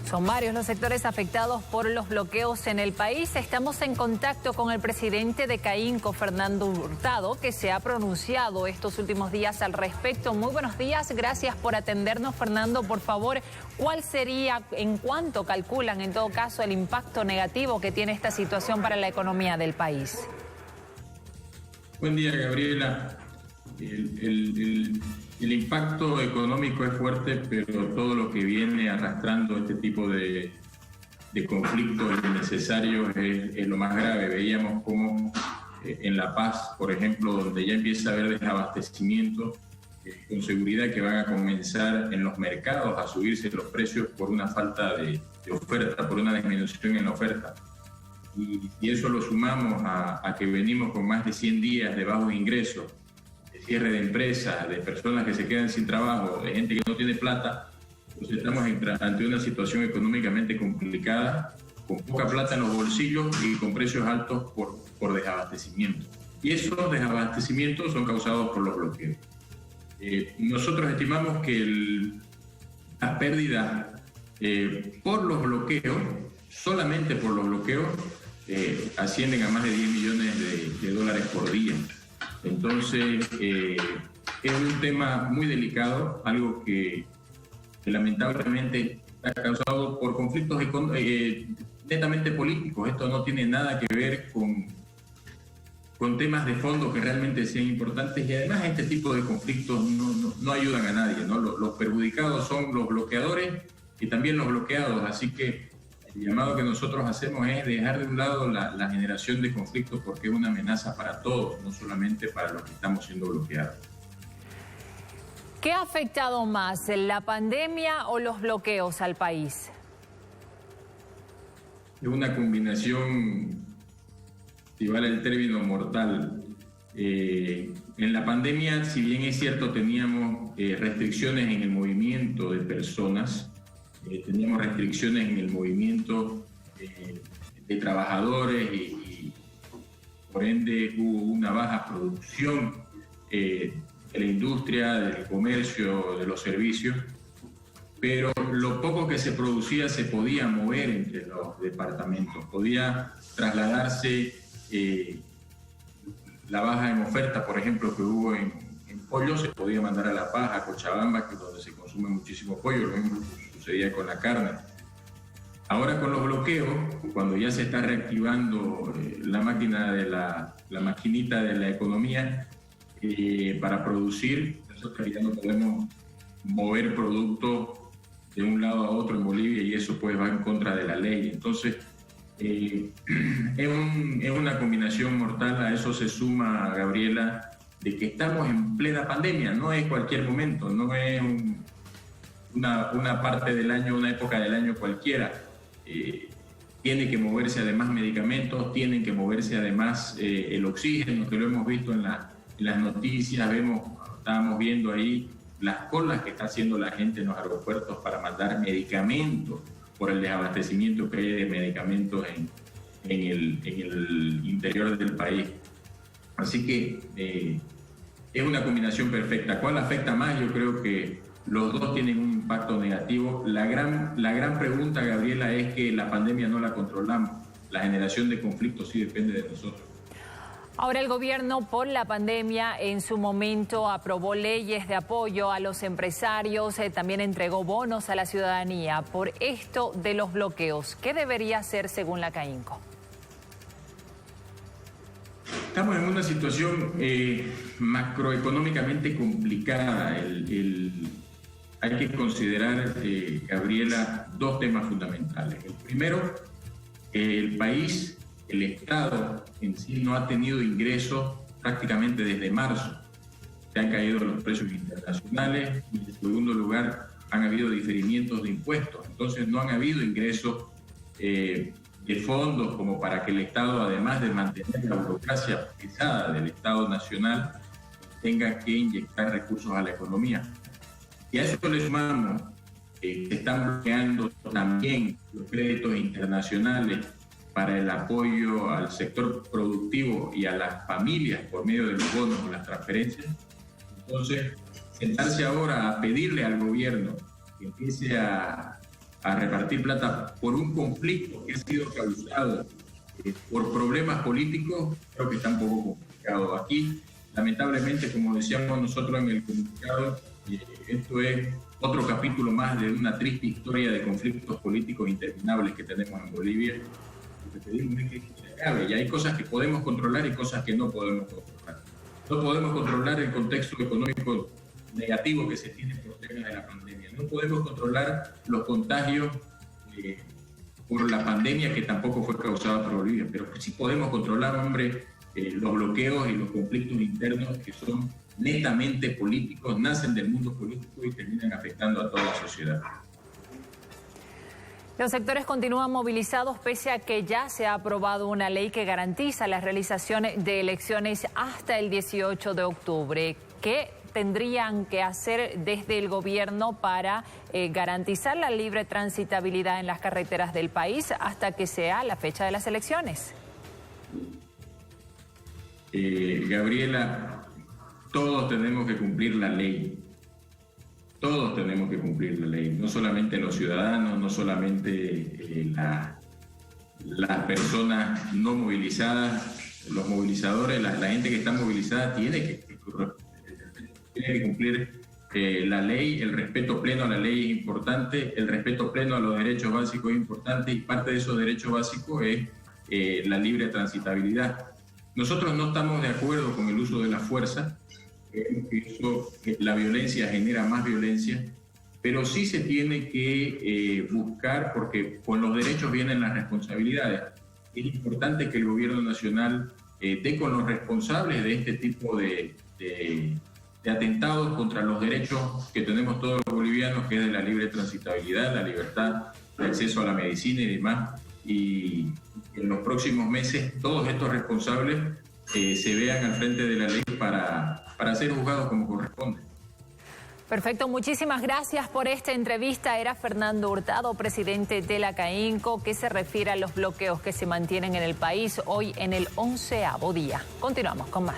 Son varios los sectores afectados por los bloqueos en el país. Estamos en contacto con el presidente de CAINCO, Fernando Hurtado, que se ha pronunciado estos últimos días al respecto. Muy buenos días, gracias por atendernos, Fernando. Por favor, ¿cuál sería, en cuánto calculan en todo caso, el impacto negativo que tiene esta situación para la economía del país? Buen día, Gabriela. El impacto económico es fuerte, pero todo lo que viene arrastrando este tipo de conflictos innecesarios es lo más grave. Veíamos cómo en La Paz, por ejemplo, donde ya empieza a haber desabastecimiento, con seguridad que van a comenzar en los mercados a subirse los precios por una falta de oferta, por una disminución en la oferta. Y eso lo sumamos a que venimos con más de 100 días de bajos ingresos, de cierre de empresas, de personas que se quedan sin trabajo, de gente que no tiene plata. Entonces estamos ante una situación económicamente complicada, con poca plata en los bolsillos y con precios altos por desabastecimiento. Y esos desabastecimientos son causados por los bloqueos. Nosotros estimamos que las pérdidas por los bloqueos, solamente por los bloqueos, ascienden a más de 10 millones de dólares por día. Entonces, es un tema muy delicado, algo que lamentablemente está causado por conflictos netamente políticos. Esto no tiene nada que ver con temas de fondo que realmente sean importantes, y además este tipo de conflictos no ayudan a nadie, ¿no? Los perjudicados son los bloqueadores y también los bloqueados, así que el llamado que nosotros hacemos es dejar de un lado la generación de conflictos, porque es una amenaza para todos, no solamente para los que estamos siendo bloqueados. ¿Qué ha afectado más, la pandemia o los bloqueos al país? Es una combinación, si vale el término, mortal. En la pandemia, si bien es cierto, teníamos restricciones en el movimiento de personas, teníamos restricciones en el movimiento de trabajadores y por ende hubo una baja producción de la industria, del comercio, de los servicios, pero lo poco que se producía se podía mover entre los departamentos, podía trasladarse la baja en oferta, por ejemplo, que hubo en pollo, se podía mandar a La Paz, a Cochabamba, que es donde se consume muchísimo pollo, lo mismo sucedía con la carne. Ahora con los bloqueos, cuando ya se está reactivando la maquinita de la economía para producir, nosotros ya no podemos mover productos de un lado a otro en Bolivia, y eso pues va en contra de la ley. Entonces es una combinación mortal. A eso se suma, Gabriela, de que estamos en plena pandemia, no es cualquier momento, no es una parte del año, una época del año cualquiera. Tiene que moverse además medicamentos, tienen que moverse además el oxígeno, que lo hemos visto en las noticias, estábamos viendo ahí las colas que está haciendo la gente en los aeropuertos para mandar medicamentos por el desabastecimiento que hay de medicamentos en el interior del país. Así que es una combinación perfecta. ¿Cuál afecta más? Yo creo que los dos tienen un impacto negativo. La gran pregunta, Gabriela, es que la pandemia no la controlamos. La generación de conflictos sí depende de nosotros. Ahora, el gobierno, por la pandemia, en su momento aprobó leyes de apoyo a los empresarios, también entregó bonos a la ciudadanía. Por esto de los bloqueos, ¿qué debería hacer según la CAINCO? Estamos en una situación macroeconómicamente complicada. Hay que considerar, Gabriela, dos temas fundamentales. El primero, el país, el Estado en sí no ha tenido ingresos prácticamente desde marzo. Se han caído los precios internacionales y, en segundo lugar, han habido diferimientos de impuestos. Entonces no han habido ingresos de fondos como para que el Estado, además de mantener la burocracia pesada del Estado nacional, tenga que inyectar recursos a la economía. Y a eso le sumamos que se están bloqueando también los créditos internacionales para el apoyo al sector productivo y a las familias por medio de los bonos o las transferencias. Entonces, sentarse ahora a pedirle al gobierno que empiece a a repartir plata por un conflicto que ha sido causado por problemas políticos, creo que está un poco complicado. Aquí, lamentablemente, como decíamos nosotros en el comunicado, esto es otro capítulo más de una triste historia de conflictos políticos interminables que tenemos en Bolivia. Lo que pedimos es que se acabe. Y hay cosas que podemos controlar y cosas que no podemos controlar. No podemos controlar el contexto económico negativo que se tiene por tema de la pandemia. No podemos controlar los contagios por la pandemia, que tampoco fue causada por Bolivia, pero sí podemos controlar, hombre, los bloqueos y los conflictos internos que son netamente políticos, nacen del mundo político y terminan afectando a toda la sociedad. Los sectores continúan movilizados pese a que ya se ha aprobado una ley que garantiza la realización de elecciones hasta el 18 de octubre. ¿Qué tendrían que hacer desde el gobierno para garantizar la libre transitabilidad en las carreteras del país hasta que sea la fecha de las elecciones? Gabriela, todos tenemos que cumplir la ley. Todos tenemos que cumplir la ley, no solamente los ciudadanos, no solamente las personas no movilizadas, los movilizadores, la gente que está movilizada tiene que cumplir la ley. El respeto pleno a la ley es importante, el respeto pleno a los derechos básicos es importante, y parte de esos derechos básicos es la libre transitabilidad. Nosotros no estamos de acuerdo con el uso de la fuerza. Creemos que la violencia genera más violencia, pero sí se tiene que buscar, porque con los derechos vienen las responsabilidades. Es importante que el gobierno nacional dé con los responsables de este tipo de atentados contra los derechos que tenemos todos los bolivianos, que es de la libre transitabilidad, la libertad de acceso a la medicina y demás. Y en los próximos meses todos estos responsables se vean al frente de la ley para ser juzgados como corresponde. Perfecto, muchísimas gracias por esta entrevista. Era Fernando Hurtado, presidente de la CAINCO, que se refiere a los bloqueos que se mantienen en el país hoy en el 11º día. Continuamos con más.